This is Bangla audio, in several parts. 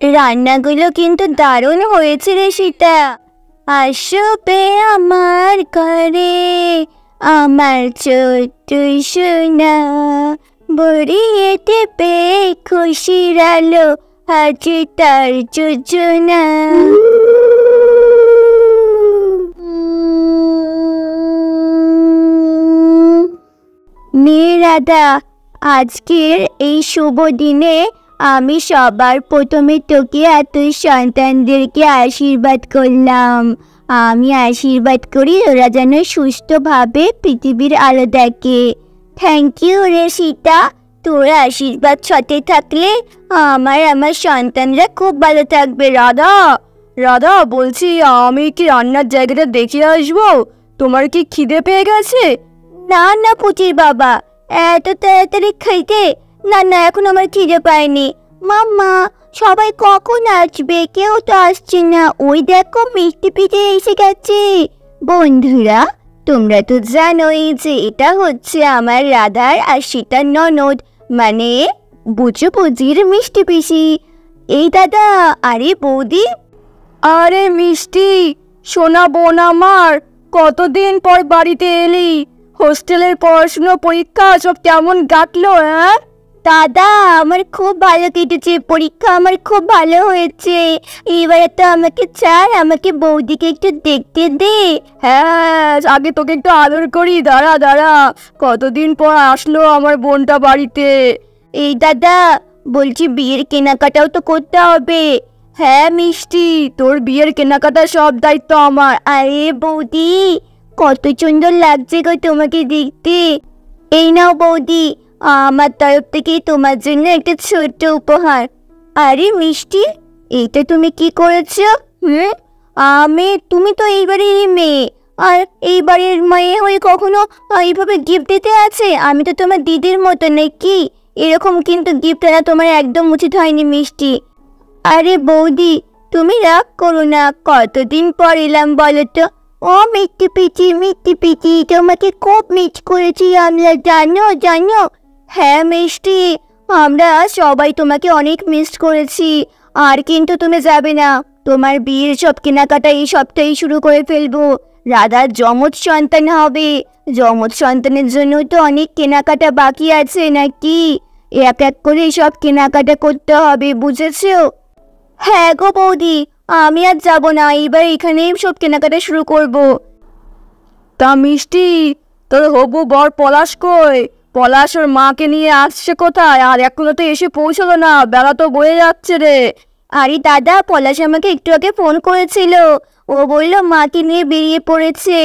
রান্নাগুলো কিন্তু দারুণ হয়েছে রে সীতা। আসবে আমার ঘরে আমার ছোট্ট সোনা, ভরিয়ে দেবে খুশির আলো আজ তার যোজনা। নে রাধা, আজকের এই শুভ দিনে আমি সবার প্রথমে তোকে আর তোর সন্তানদেরকে আশীর্বাদ করলাম। আমি আশীর্বাদ করি ওরা যেন সুস্থভাবে পৃথিবীর আলো দেখে। থ্যাংক ইউ রে সীতা, তোর আশীর্বাদ সাথে থাকলে আমার সন্তানরা খুব ভালো থাকবে। রাধা রাধা বলছি, আমি কি রান্নার জায়গাটা দেখে আসবো? তোমার কি খিদে পেয়ে গেছে? না না পুচির বাবা, এত তাড়াতাড়ি খাইতে? না না, এখন আমার খিদে পায়নি। মাম্মা, সবাই কখন আসবে? কেউ তো আসছে না। ওই দেখো মিষ্টি পিঠে এসে গেছে। বন্ধুরা, তোমরা তো জানোই যে এটা হচ্ছে আমার রাধার আর সীতার ননদ, মানে বুঝু বুঝির মিষ্টি পিসি। এই দাদা, আরে বৌদি। আরে মিষ্টি, সোনা বোন আমার, কতদিন পর বাড়িতে এলি? হোস্টেলের পড়াশুনো পরীক্ষা সব কেমন কাটলো? হ্যাঁ দাদা, আমার খুব ভালো কেটেছে পরীক্ষা, আমার খুব ভালো হয়েছে। এবারে তো আমাকে ছাড়, আমাকে বৌদিকে একটু দেখতে দে। হ্যাঁ, আগে তোকে একটু আদর করি। দাঁড়া দাঁড়া, কতদিন পর আসলো আমার বোনটা বাড়িতে। এই দাদা, বলছি বিয়ের কেনাকাটাও তো করতে হবে। হ্যাঁ মিষ্টি, তোর বিয়ের কেনাকাটা সব দায়িত্ব আমার। আরে বৌদি, কত সুন্দর লাগছে গো তোমাকে দেখতে। এই নাও বৌদি, আমার তরফ থেকে তোমার জন্য একটা ছোট্ট উপহার। আরে মিষ্টি, এইটা তুমি কি করেছো? তুমি তো এইবারের মেয়ে, আর এইবারের মেয়ে হয়ে কখনো এইভাবে গিফট দিতে আছে? আমি তো তোমার দিদির মতো নাকি? এরকম কিন্তু গিফট আনা তোমার একদম উচিত হয়নি মিষ্টি। আরে বৌদি, তুমি রাগ করো না, কতদিন পর এলাম বলো তো। ও মিষ্টি পিচি, তোমাকে খুব মিস করেছি আমরা, জানো জানো। হ্যাঁ মিষ্টি, আমরা সবাই তোমাকে অনেক মিস করেছি। আর কিন্তু তুমি যাবে না, তোমার বিয়ের সব কেনাকাটা এই সপ্তাহেই শুরু করে ফেলবো। রাধার যমজ সন্তান হবে, যমজ সন্তানের জন্য তো অনেক কেনাকাটা বাকি আছে নাকি? এক এক করে সব কেনাকাটা করতে হবে, বুঝেছো? হ্যাঁ গো বৌদি, আমি আর যাবো না, এবার এখানেই সব কেনাকাটা শুরু করব। তা মিষ্টি, তোর হবু বর পলাশ কই? পলাশ ওর মাকে নিয়ে আসছে কোথায়? আর এখনো তো এসে পৌঁছলো না, বেলা তো বয়ে যাচ্ছে রে। আরে দাদা, পলাশ আমাকে একটু আগে ফোন করেছিল। ও বললো মাকে নিয়ে বেরিয়ে পড়েছে,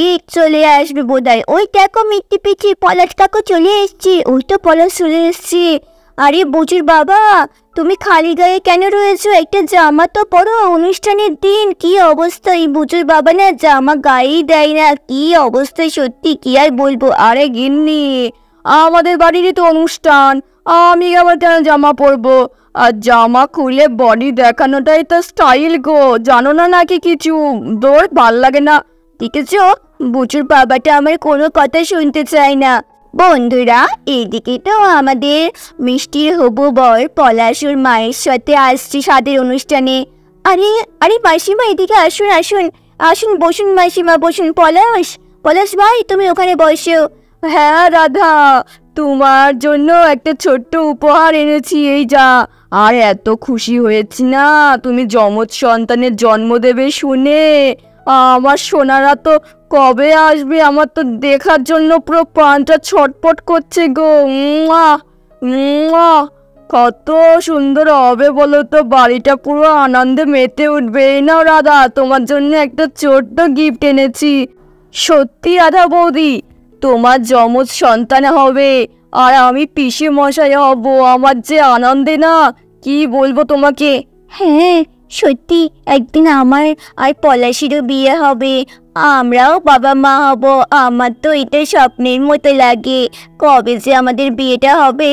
এই চলে আসবে বোধহয়। ওই দেখো মিষ্টি পিচি, পলাশ কাকু চলে এসছে। ওই তো পলাশ চলে এসছে। আরে বুচুর বাবা, তুমি খালি গায়ে কেন রয়েছো? একটা জামা তো পরো, অনুষ্ঠানের দিন। কি অবস্থা, এই বুচুর বাবা না জামা গায়েই দেয় না। কি অবস্থা সত্যি, কি আর বলবো। আরে গিন্নি, আমাদের বাড়িরই তো অনুষ্ঠান, আমি আবার কেন জামা পরবো? আর জামা খুলে বডি দেখানোটাই তো স্টাইল গো, জানো না নাকি কিছু? দৌড়, ভাল লাগে না। দেখেছ, বুচুর বাবাটা আমার কোনো কথা শুনতে চায় না। বন্ধুরা, এইদিকে তো আমাদের মিষ্টির হবু বর পলাশ ওর মায়ের সাথে আসছে স্বাদের অনুষ্ঠানে। আরে আরে মাসিমা, এদিকে আসুন আসুন আসুন, বসুন মাসিমা বসুন। পলাশ, পলাশ ভাই, তুমি ওখানে বসো। হ্যাঁ রাধা, তোমার জন্য একটা ছোট্ট উপহার এনেছি, এই যা। আর এত খুশি হয়েছি না তুমি যমজ সন্তানের জন্ম দেবে শুনে। আমার সোনারা তো কবে আসবে? আমার তো দেখার জন্য পুরো প্রাণটা ছটপট করছে গো। কত সুন্দর হবে বলো তো, বাড়িটা পুরো আনন্দে মেতে উঠবে। এই নাও রাধা, তোমার জন্য একটা ছোট্ট গিফট এনেছি। সত্যি রাধা বৌদি, তোমার যমজ সন্তান হবে আর আমি পিসি মশাই হব। আমার যে আনন্দে না, কি বলবো তোমাকে। হ্যাঁ সত্যি, একদিন আমার আর পলাশিরও বিয়ে হবে, আমরাও বাবা মা হব। আমার তো এটা স্বপ্নের মতো লাগে, কবে যে আমাদের বিয়েটা হবে।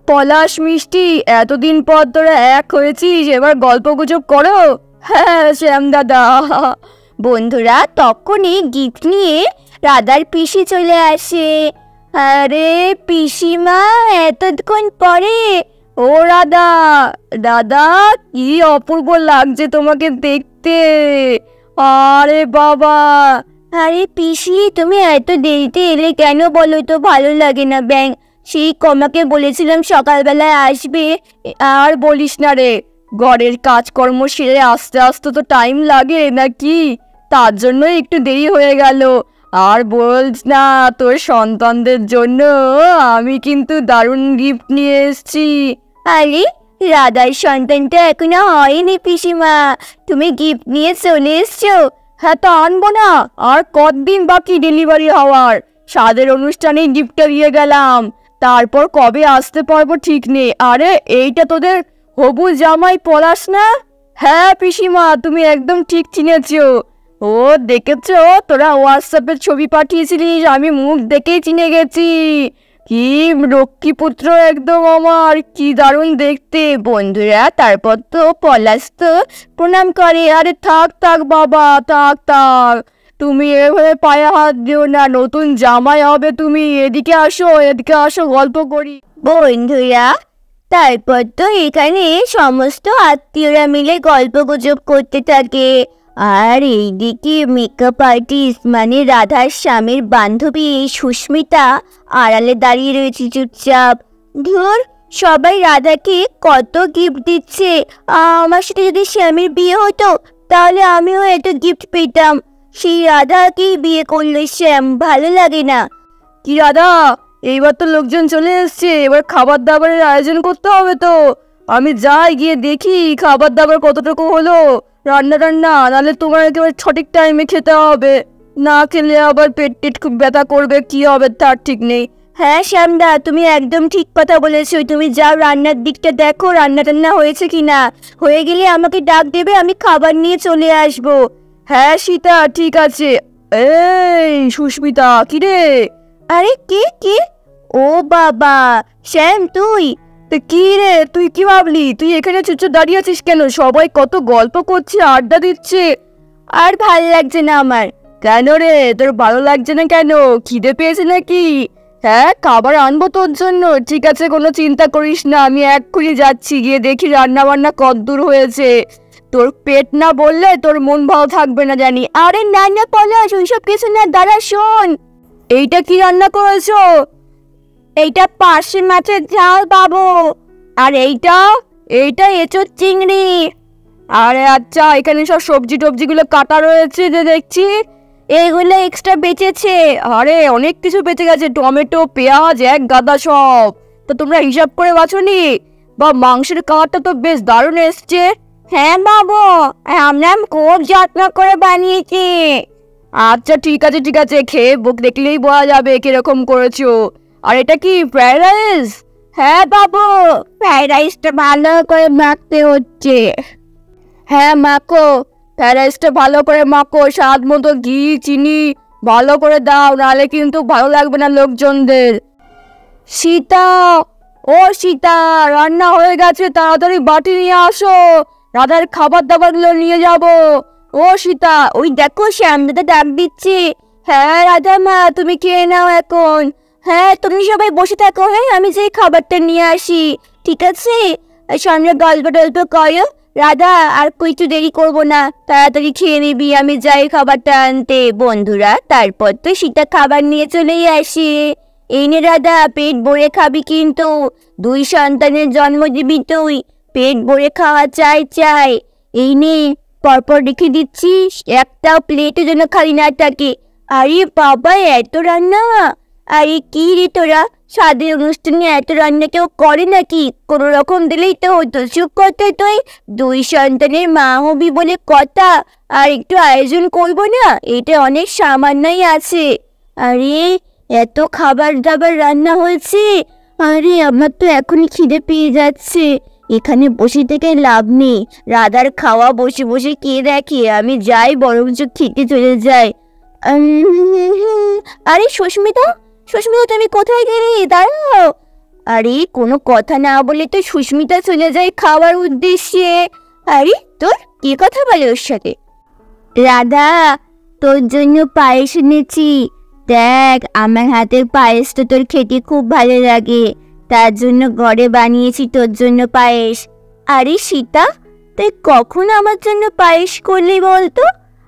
পলাশ মিষ্টি, এতদিন পর তোরা এক হয়েছিস, এবার গল্প গুজব করো। হ্যাঁ শ্যাম দাদা। বন্ধুরা, তখনই গিফট নিয়ে রাধার পিসি চলে আসে। আরে পিসিমা, এতক্ষণ পরে, ও রাধা, দাদা কি অপূর্ব লাগছে তোমাকে দেখতে। আরে বাবা। আরে পিসি, তুমি এত দেরিতে এলে কেন বলো তো? ভালো লাগে না ব্যাং। সেই কমাকে বলেছিলাম সকালবেলায় আসবে। আর বলিস না রে, ঘরের কাজকর্ম সেরে আস্তে আস্তে তো টাইম লাগে নাকি, তার জন্য একটু দেরি হয়ে গেল। আর বলছ না, তোর সন্তানদের জন্য আমি কিন্তু দারুণ গিফট নিয়ে এসেছি। আরে রাধার সন্তানটা এখনো হয়নি পিসিমা, তুমি গিফট নিয়ে চলে এসছো? হ্যাঁ, তা আনবো না? আর কতদিন বাকি ডেলিভারি হওয়ার? স্বাদের অনুষ্ঠানেই গিফটটা দিয়ে গেলাম, তারপর কবে আসতে পারবো ঠিক নেই। আরে এইটা তোদের হবু জামাই পলাশ না? হ্যাঁ পিসিমা, তুমি একদম ঠিক চিনেছো। ও দেখেছো, তোরা হোয়াটসঅ্যাপে ছবি পাঠিয়েছিলিস, আমি মুখ দেখেই চিনে গেছি। কি লক্ষ্মীপুত্র একদম আমার, কি দারুণ দেখতে। বন্ধুরা তারপর তো পলাশ তো প্রণাম করে। আরে থাক থাক বাবা, থাক থাক, তুমি এভাবে পায়ে হাত দিও না, নতুন জামাই হবে তুমি। এদিকে আসো, এদিকে আসো, গল্প করি। বন্ধুরা তারপর তো এখানে সমস্ত আত্মীয়রা মিলে গল্প গুজব করতে থাকে। আর এইদিকে মেকআপ আর্টিস্ট মানে রাধার স্বামীর বান্ধবী সুস্মিতা আড়ালে দাঁড়িয়ে রয়েছে চুপচাপ। ধুর, সবাই রাধাকে কত গিফট দিচ্ছে। আমার সাথে যদি স্বামীর বিয়ে হতো তাহলে আমিও এত গিফট পেতাম। সেই রাধাকেই বিয়ে করলো শ্যাম, ভালো লাগে না। কি রাধা, এইবার তো লোকজন চলে এসছে, এবার খাবার দাবারের আয়োজন করতে হবে তো। আমি যাই, গিয়ে দেখি খাবার দাবার কতটুকু হলো, রান্না টান্না, নাহলে তোমার একেবারে সঠিক টাইমে খেতে হবে। না খেলে আবার পেট টেট খুব ব্যথা করবে, কি হবে তার ঠিক নেই। হ্যাঁ শ্যামদা, তুমি একদম ঠিক কথা বলেছো। তুমি যাও রান্নার দিকটা দেখো, রান্না টান্না হয়েছে কিনা। হয়ে গেলে আমাকে ডাক দেবে, আমি খাবার নিয়ে চলে আসবো। হ্যাঁ সীতা, ঠিক আছে। এই সুস্মিতা, কি রে? আরে কে কে? ও বাবা, শ্যাম তুই? তো কি রে, তুই কি ভাবলি? তুই এখানে চুপচাপ দাঁড়িয়ে আছিস কেন? সবাই কত গল্প করছে, আড্ডা দিচ্ছে। আর ভাল লাগছে না আমার। কেন রে, তোর ভালো লাগছে না কেন? খিদে পেয়েছে নাকি? হ্যাঁ, খাবার আনবো তোর জন্য। ঠিক আছে, কোনো চিন্তা করিস না, আমি এক্ষুনি যাচ্ছি, গিয়ে দেখি রান্না বান্না কতদূর হয়েছে। তোর পেট না বললে তোর মন ভালো থাকবে না জানি। আরে না না পলাশ, ওইসব কিছু না, দাঁড়া শোন। এইটা কি রান্না করেছো? এইটা পার্শে মাছের ঝাল বাবু। আর এইটা? এইটা এঁচোড় চিংড়ি। আরে আচ্ছা, এখানে সব সবজি টবজিগুলো কাটা রয়েছে যে দেখছি। এগুলো এক্সট্রা বেঁচেছে। আরে অনেক কিছু বেঁচে গেছে, টমেটো পেঁয়াজ এক গাদা সব। তো তোমরা হিসাব করে বাছোনি? বা মাংসের কালারটা তো বেশ দারুণ এসছে। হ্যাঁ বাবু, আমরা খুব যত্ন করে বানিয়েছি। আচ্ছা ঠিক আছে ঠিক আছে, খেয়ে বুক দেখলেই বোঝা যাবে কিরকম করেছো। আর এটা কি ফ্রাইড রাইস? হ্যাঁ বাবু, ফ্রাইড রাইসটা ভালো করে মাখতে হচ্ছে। হ্যাঁ মাখো, ফ্রাইড রাইসটা ভালো করে মাখো, স্বাদ মতো ঘি চিনি ভালো করে দাও, নাহলে কিন্তু ভালো লাগবে না লোকজনদের। সীতা, ও সীতা, রান্না হয়ে গেছে, তাড়াতাড়ি বাটি নিয়ে আসো, রাধার খাবার দাবারগুলো নিয়ে যাব। ও সীতা, ওই দেখো শ্যামদাদা ডাক দিচ্ছে। হ্যাঁ রাধা মা, তুমি খেয়ে নাও এখন। হ্যাঁ তুমি সবাই বসে থাকো, হ্যাঁ আমি যেই খাবারটা নিয়ে আসি, ঠিক আছে? সামনে গল্প টল্প করো। রাধা আর একটু দেরি করবো না, তাড়াতাড়ি খেয়ে নিবি, আমি যাই খাবারটা আনতে। বন্ধুরা তারপর তো সীতা খাবার নিয়ে চলেই আসে। এই নে রাধা, পেট ভরে খাবি কিন্তু, 2 সন্তানের জন্ম দিবি তুই, পেট ভরে খাওয়া চাই চাই। এই নে পরপর রেখে দিচ্ছি, একটাও প্লেটে যেন খালি না থাকে। আরে বাবা, এত রান্না! আরে কি রে তোরা, স্বাদের অনুষ্ঠানে এত রান্না কেউ করে নাকি? কোনো রকম দিলেই তো হতো। চুপ করতে তুই, 2 সন্তানের মা হবি বলে কথা, আর একটু আয়োজন করবো না? এটা অনেক সামান্যই আছে। আরে এত খাবার দাবার রান্না হয়েছে। আরে আমার তো এখনই খিদে পেয়ে যাচ্ছে। এখানে বসে থেকে লাভ নেই, রাধার খাওয়া বসে বসে কে দেখে। আমি যাই, বরঞ্চ খেতে চলে যাই। আরে সুস্মিতা, সুস্মিতা তুমি কোথায় গেলে? দাঁড়াও। আরে কোনো কথা না বলে তো সুস্মিতা চলে যায় খাওয়ার উদ্দেশ্যে। আরে তোর কি কথা বলে ওর সাথে? রাধা, তোর জন্য পায়েস এনেছি। দেখ, আমার হাতের পায়েস তো তোর খেতে খুব ভালো লাগে। তার জন্য ঘরে বানিয়েছি তোর জন্য পায়েস। আরে সীতা, তুই কখন আমার জন্য পায়েস করলি বলতো?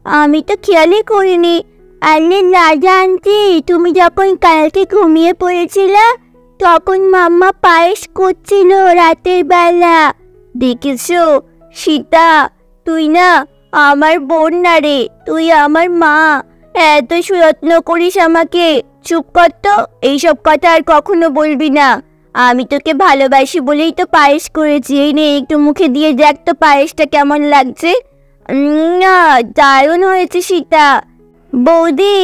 আমি তো খেয়ালই করিনি। আরে রাজা আন্টি, তুমি যখন কালকে ঘুমিয়ে পড়েছিলে তখন মাম্মা পায়েস করছিল রাতের বেলা। দেখেছো সীতা, তুই না আমার বোন না রে, তুই আমার মা। এত যত্ন করিস আমাকে। চুপ কর তো, এইসব কথা আর কখনো বলবি না। আমি তোকে ভালোবাসি বলেই তো পায়েস করেছি। এই নে, একটু মুখে দিয়ে দেখ তো পায়েসটা কেমন লাগছে। না, দারুণ হয়েছে সীতা। বৌদি,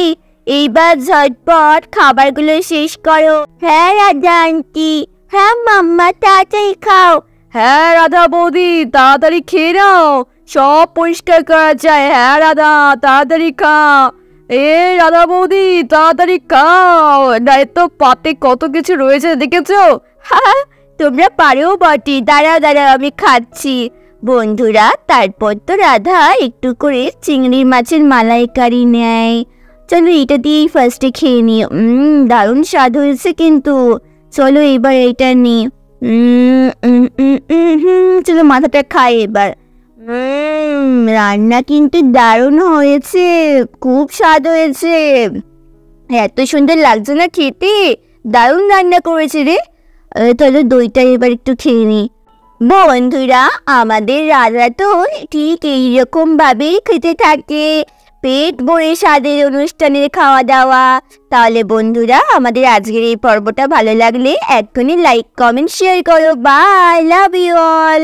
এইবার ঝটপট খাবারগুলো শেষ করো। হ্যাঁ রাজা আন্টি। হ্যাঁ মাম্মা, তাড়াতাড়ি খাও। হ্যাঁ রাধা বৌদি, তাড়াতাড়ি খেয়ে নাও, সব পরিষ্কার করা যায়। হ্যাঁ রাধা, তাড়াতাড়ি খাও। রাধা বৌদি, তাড়াতাড়ি খাও, তো পাতে কত কিছু রয়েছে দেখেছো? হ্যাঁ, তোমরা পারেও বটে। দাঁড়াও দাঁড়াও, আমি খাচ্ছি। বন্ধুরা, তারপর তো রাধা একটু করে চিংড়ির মাছের মালাইকারি নেয়। চলো এটা দিয়েই ফার্স্টে খেয়ে নিই। দারুণ স্বাদ হয়েছে কিন্তু। চলো এবার এটা নিই। চলো মাথাটা খাই এবার। রান্না কিন্তু দারুণ হয়েছে, খুব স্বাদ হয়েছে। এত সুন্দর লাগছে না খেতে? দারুণ রান্না করেছে রে। তাহলে দইটা এবার একটু খেয়ে নি। বন্ধুরা, আমাদের রাধা তো ঠিক এইরকম ভাবেই খেতে থাকে, পেট ভরে স্বাদের অনুষ্ঠানের খাওয়া দাওয়া। তাহলে বন্ধুরা, আমাদের আজকের এই পর্বটা ভালো লাগলে এক্ষুনি লাইক, কমেন্ট, শেয়ার করো। Bye, love you all.